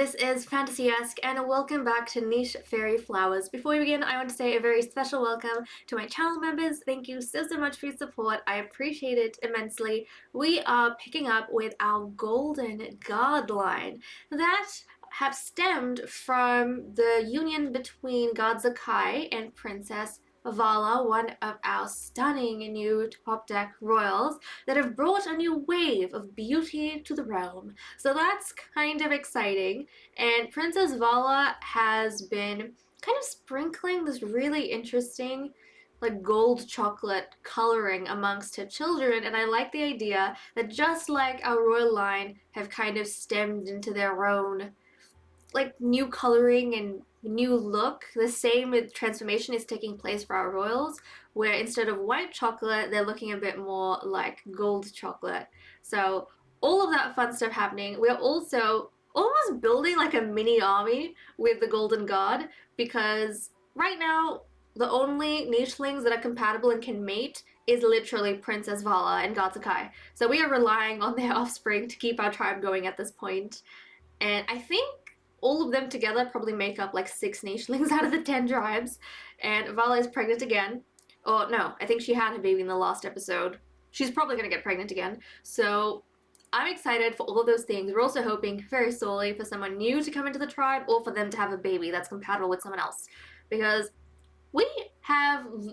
this is Fantasy-esque, and welcome back to Niche Faerie Flowers. Before we begin, I want to say a very special welcome to my channel members. Thank you so much for your support. I appreciate it immensely. We are picking up with our Golden God line that have stemmed from the union between God Zakai and Princess Vala, one of our stunning new top deck royals that have brought a new wave of beauty to the realm. So that's kind of exciting. And Princess Vala has been kind of sprinkling this really interesting like gold chocolate coloring amongst her children, and I like the idea that just like our royal line have kind of stemmed into their own like new coloring and new look, the same transformation is taking place for our royals, where instead of white chocolate they're looking a bit more like gold chocolate. So all of that fun stuff happening. We're also almost building like a mini army with the Golden God, because right now the only nichelings that are compatible and can mate is literally Princess Vala and God Sakai. So we are relying on their offspring to keep our tribe going at this point. And I think all of them together probably make up like 6 nichelings out of the 10 tribes. And Vala is pregnant again. Oh no, I think she had a baby in the last episode. She's probably gonna get pregnant again. So I'm excited for all of those things. We're also hoping very solely for someone new to come into the tribe, or for them to have a baby that's compatible with someone else. Because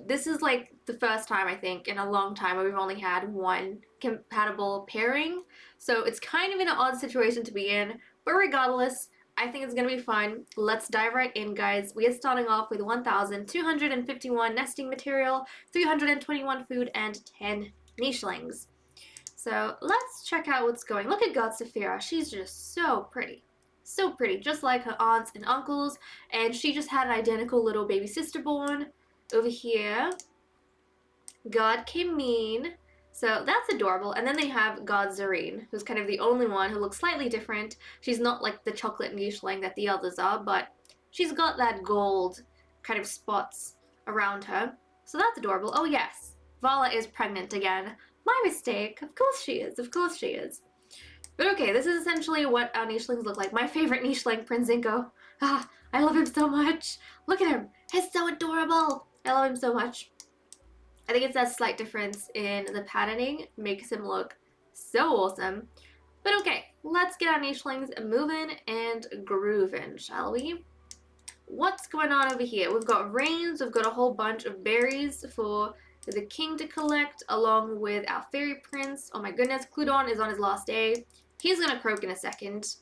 this is like the first time I think in a long time where we've only had one compatible pairing. So it's kind of an odd situation to be in, but regardless, I think it's gonna be fun. Let's dive right in, guys. We are starting off with 1,251 nesting material, 321 food, and 10 nichelings. So let's check out what's going. Look at God Saphira. She's just so pretty. So pretty, just like her aunts and uncles, and she just had an identical little baby sister born. Over here, God Kimeen. So that's adorable. And then they have God Zareen, who's kind of the only one who looks slightly different. She's not like the chocolate nicheling that the others are, but she's got that gold kind of spots around her. So that's adorable. Oh yes, Vala is pregnant again. My mistake. Of course she is. Of course she is. But okay, this is essentially what our nichelings look like. My favorite nicheling, Prince Zinko. Ah, I love him so much. Look at him. He's so adorable. I love him so much. I think it's that slight difference in the patterning makes him look so awesome. But okay, let's get our nichelings moving and grooving, shall we? What's going on over here? We've got rains, we've got a whole bunch of berries for the king to collect, along with our fairy prince. Oh my goodness, Cludon is on his last day. He's gonna croak in a second.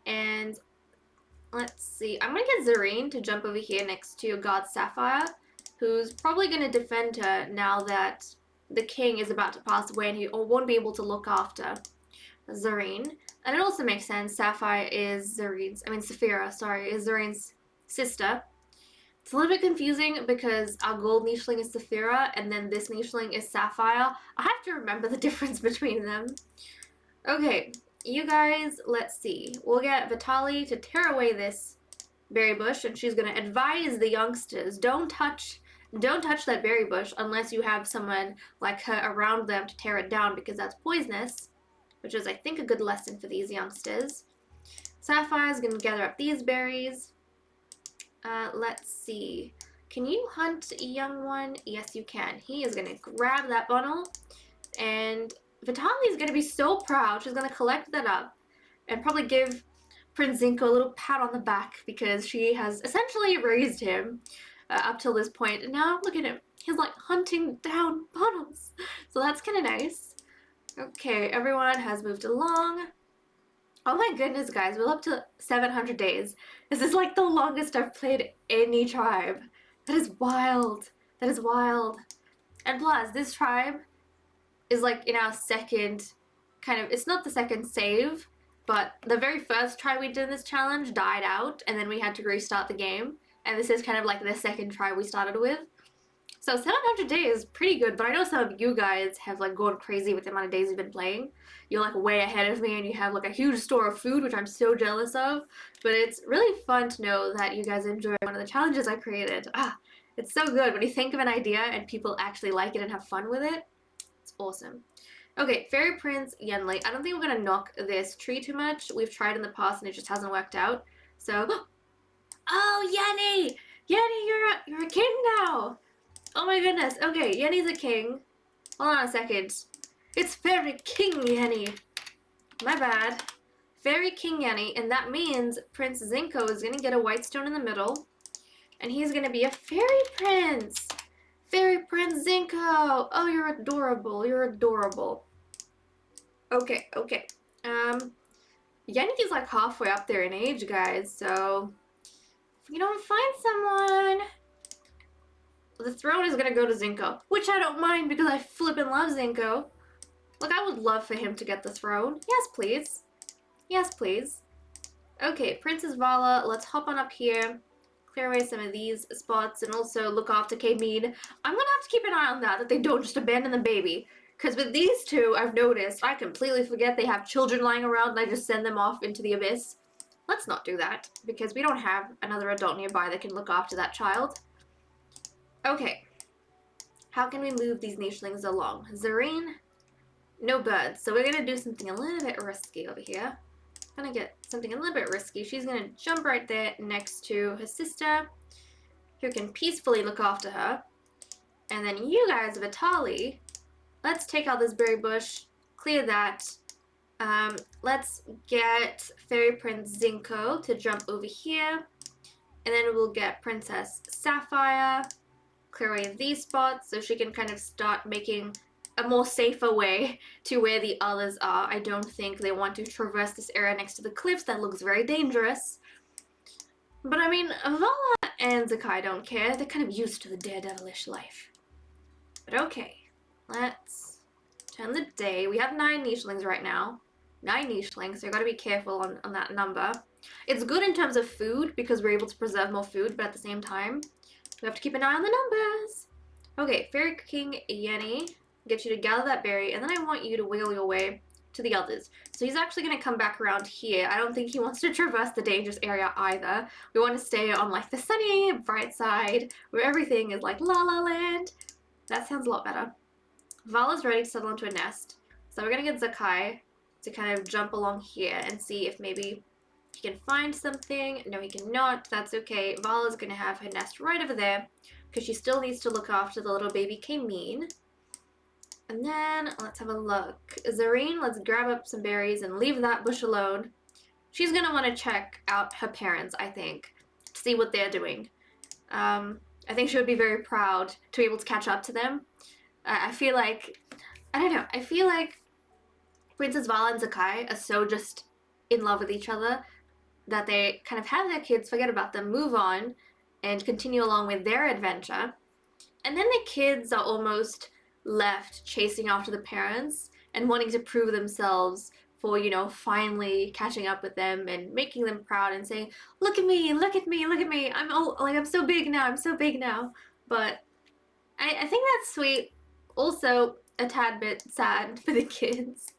And let's see, I'm gonna get Zareen to jump over here next to God Sapphire, who's probably gonna defend her now that the king is about to pass away and he won't be able to look after Zareen. And it also makes sense, Sapphire is Saphira, sorry, is Zareen's sister. It's a little bit confusing because our gold nicheling is Saphira and then this nicheling is Sapphire. I have to remember the difference between them. Okay, you guys, let's see. We'll get Vitali to tear away this berry bush, and she's going to advise the youngsters, don't touch that berry bush unless you have someone like her around them to tear it down, because that's poisonous, which is, I think, a good lesson for these youngsters. Sapphire's going to gather up these berries. Let's see. Can you hunt a young one? Yes, you can. He is going to grab that bundle, and Vitali is going to be so proud. She's going to collect that up and probably give Prince Zinko a little pat on the back, because she has essentially raised him up till this point. And now look at him. He's like hunting down bottles. So that's kind of nice. Okay, everyone has moved along. Oh my goodness, guys, we're up to 700 days. This is like the longest I've played any tribe. That is wild. That is wild. And plus, this tribe is like in our second kind of, it's not the second save, but the very first try we did in this challenge died out, and then we had to restart the game. And this is kind of like the second try we started with. So 700 days is pretty good, but I know some of you guys have like gone crazy with the amount of days you've been playing. You're like way ahead of me and you have like a huge store of food, which I'm so jealous of. But it's really fun to know that you guys enjoy one of the challenges I created. It's so good when you think of an idea and people actually like it and have fun with it. It's awesome. Okay, Fairy Prince Yenli. I don't think we're gonna knock this tree too much. We've tried in the past and it just hasn't worked out. So, oh, Yenny! Yenny, you're a king now! Oh my goodness. Okay, Yenny's a king. Hold on a second. It's Faerie King Yenny. My bad. Faerie King Yenny, and that means Prince Zinco is gonna get a white stone in the middle, and he's gonna be a fairy prince. Fairy Prince Zinco. Oh, you're adorable. You're adorable. Okay, okay. Yenne's like halfway up there in age, guys, so if we don't find someone, the throne is gonna go to Zinco, which I don't mind because I flippin' love Zinco. Look, I would love for him to get the throne. Yes, please. Yes, please. Okay, Princess Vala, let's hop on up here, clear away some of these spots, and also look after K-Mead. I'm gonna have to keep an eye on that they don't just abandon the baby. Because with these two, I've noticed, I completely forget they have children lying around and I just send them off into the abyss. Let's not do that, because we don't have another adult nearby that can look after that child. Okay. How can we move these nichelings along? Zareen? No birds, so we're gonna do something a little bit risky over here. Gonna get something a little bit risky. She's gonna jump right there next to her sister, who can peacefully look after her. And then you guys, Vitali, let's take out this berry bush, clear that. Let's get Fairy Prince Zinco to jump over here. And then we'll get Princess Sapphire, clear away these spots so she can kind of start making a more safer way to where the others are. I don't think they want to traverse this area next to the cliffs. That looks very dangerous. But I mean, Vala and Zakai don't care. They're kind of used to the daredevilish life. But okay, let's turn the day. We have 9 nichelings right now. 9 nichelings, so you gotta be careful on that number. It's good in terms of food because we're able to preserve more food, but at the same time, we have to keep an eye on the numbers. Okay, Faerie King Yenny, get you to gather that berry, and then I want you to wiggle your way to the others. So he's actually going to come back around here. I don't think he wants to traverse the dangerous area either. We want to stay on like the sunny, bright side, where everything is like la la land. That sounds a lot better. Vala's ready to settle into a nest. So we're going to get Zakai to kind of jump along here and see if maybe he can find something. No, he cannot. That's okay. Vala's going to have her nest right over there because she still needs to look after the little baby K-Mean. And then let's have a look. Zareen, let's grab up some berries and leave that bush alone. She's going to want to check out her parents, I think, to see what they're doing. I think she would be very proud to be able to catch up to them. I feel like, I don't know, I feel like Princess Vala and Zakai are so just in love with each other that they kind of have their kids, forget about them, move on, and continue along with their adventure. And then the kids are almost left chasing after the parents and wanting to prove themselves for, you know, finally catching up with them and making them proud and saying, look at me, look at me, look at me. I'm so big now, I'm so big now. But I think that's sweet. Also, a tad bit sad for the kids.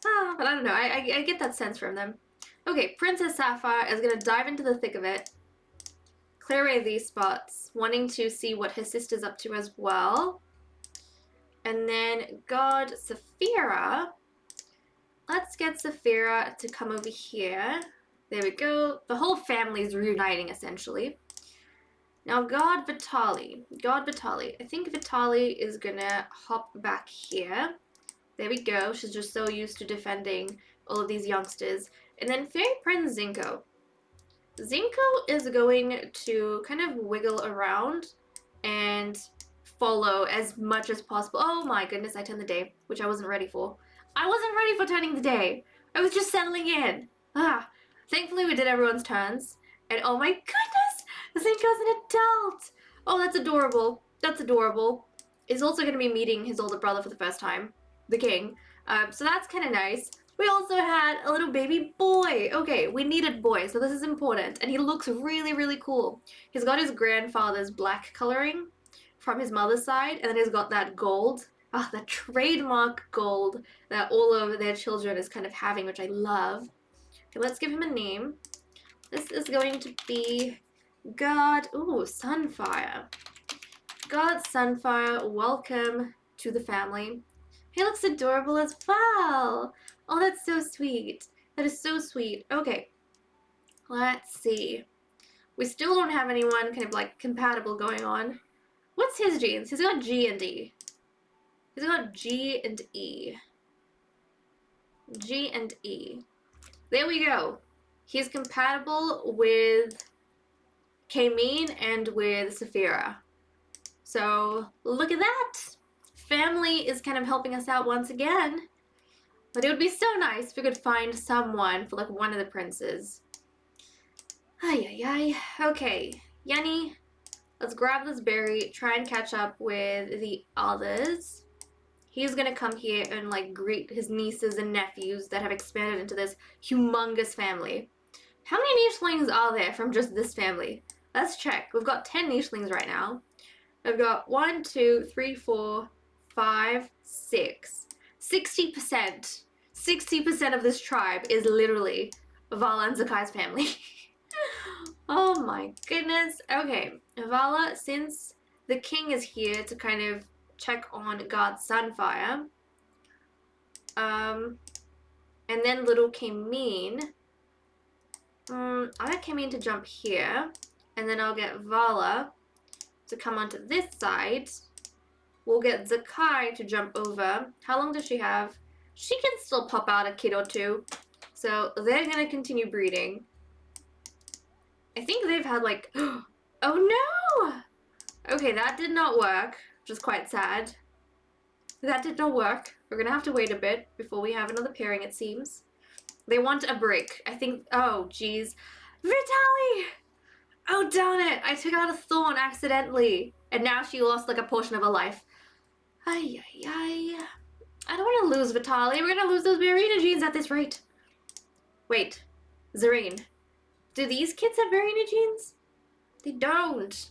But I don't know, I get that sense from them. Okay, Princess Sapphire is going to dive into the thick of it, clear away these spots, wanting to see what her sister's up to as well. And then God Saphira, let's get Saphira to come over here. There we go. The whole family is reuniting, essentially. Now, God Vitali. I think Vitali is going to hop back here. There we go. She's just so used to defending all of these youngsters. And then Fairy Prince Zinco. Zinco is going to kind of wiggle around and follow as much as possible. Oh my goodness, I turned the day, which I wasn't ready for. I wasn't ready for turning the day. I was just settling in. Thankfully we did everyone's turns. And oh my goodness, Zinco's an adult. Oh, that's adorable. That's adorable. He's also going to be meeting his older brother for the first time, the king. So that's kind of nice. We also had a little baby boy. Okay, we needed boy, so this is important. And he looks really, really cool. He's got his grandfather's black coloring from his mother's side, and then he's got that gold. The trademark gold that all of their children is kind of having, which I love. Okay, let's give him a name. This is going to be God, Sunfire. God Sunfire, welcome to the family. He looks adorable as well. Oh, that's so sweet. That is so sweet. Okay, let's see. We still don't have anyone kind of like compatible going on. What's his genes? He's got G and E. He's got G and E. G and E. There we go. He's compatible with Kameen and with Saphira. So look at that. Family is kind of helping us out once again. But it would be so nice if we could find someone for like one of the princes. Ay, ay, ay. Okay, Yenny, let's grab this berry, try and catch up with the others. He's gonna come here and like greet his nieces and nephews that have expanded into this humongous family. How many nichelings are there from just this family? Let's check. We've got 10 nichelings right now. I've got 1, 2, 3, 4, 5, 6. 60%. 60% of this tribe is literally Vala and Zakai's family. Oh my goodness. Okay, Vala, since the king is here to kind of check on God's Sunfire, and then little Kameen, I'll get Kameen to jump here, and then I'll get Vala to come onto this side. We'll get Zakai to jump over. How long does she have? She can still pop out a kid or two. So they're gonna continue breeding. I think they've had like, oh no! Okay, that did not work, which is quite sad. That did not work. We're gonna have to wait a bit before we have another pairing, it seems. They want a break. I think, oh geez. Vitaly! Oh darn it, I took out a thorn accidentally. And now she lost like a portion of her life. Ay, ay, ay. I don't want to lose Vitaly. We're gonna lose those Barina genes at this rate. Wait, Zareen. Do these kids have Barina genes? They don't.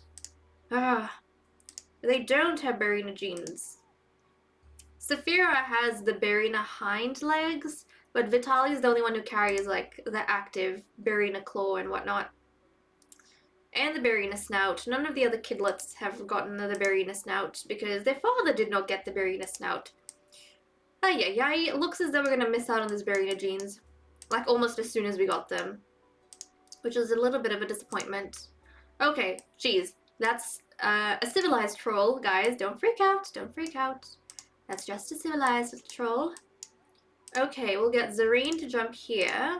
They don't have Barina genes. Saphira has the Barina hind legs, but Vitaly is the only one who carries like the active Barina claw and whatnot. And the Barina snout. None of the other kidlets have gotten the Barina snout because their father did not get the Barina snout. Ay, ay, ay. It looks as though we're gonna miss out on these Barina genes. Like almost as soon as we got them. Which is a little bit of a disappointment. Okay, geez. That's a civilized troll, guys. Don't freak out. Don't freak out. That's just a civilized troll. Okay, we'll get Zareen to jump here.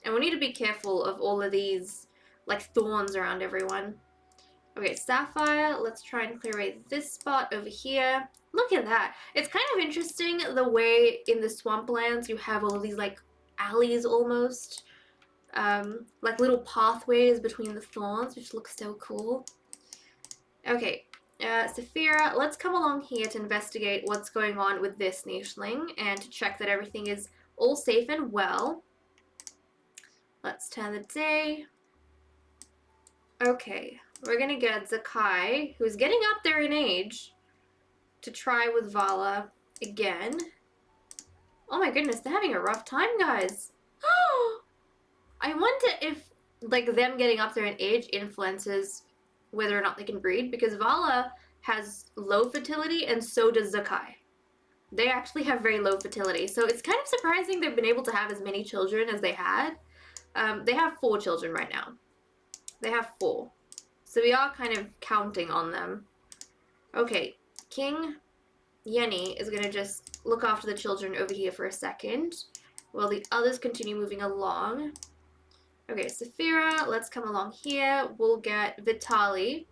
And we need to be careful of all of these, like, thorns around everyone. Okay, Sapphire, let's try and clear away this spot over here. Look at that. It's kind of interesting the way in the swamplands you have all of these, like, alleys almost. Like little pathways between the thorns, which looks so cool. Okay, Saphira, let's come along here to investigate what's going on with this nicheling and to check that everything is all safe and well. Let's turn the day. Okay, we're gonna get Zakai, who's getting up there in age, to try with Vala again. Oh my goodness, they're having a rough time, guys. I wonder if, like, them getting up there in age influences whether or not they can breed, because Vala has low fertility and so does Zakai. They actually have very low fertility, so it's kind of surprising they've been able to have as many children as they had. They have 4 children right now. They have 4. So we are kind of counting on them. Okay, King Yenny is going to just look after the children over here for a second while the others continue moving along. Okay, Saphira, let's come along here. We'll get Vitaly,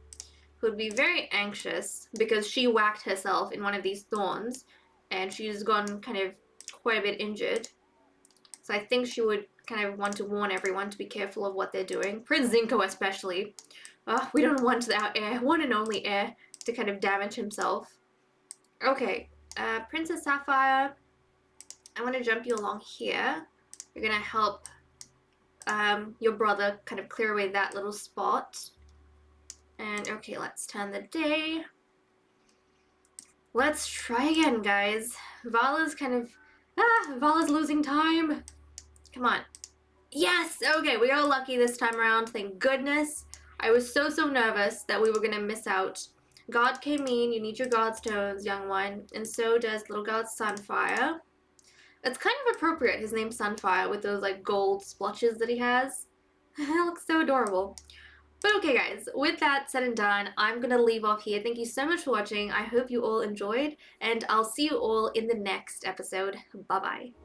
who would be very anxious because she whacked herself in one of these thorns and she's gone kind of quite a bit injured. So I think she would kind of want to warn everyone to be careful of what they're doing. Prince Zinko especially. We don't want our heir, one and only heir, to kind of damage himself. Okay, Princess Sapphire, I want to jump you along here. You're going to help your brother kind of clear away that little spot. And okay, let's turn the day. Let's try again, guys. Vala's kind of, Vala's losing time. Come on. Yes, okay, we got lucky this time around, thank goodness. I was so nervous that we were gonna miss out God came in, you need your godstones, young one, and so does little god Sunfire. It's kind of appropriate, his name's Sunfire, with those like gold splotches that he has. It looks so adorable. But okay guys, with that said and done, I'm gonna leave off here. Thank you so much for watching. I hope you all enjoyed, and I'll see you all in the next episode. Bye bye.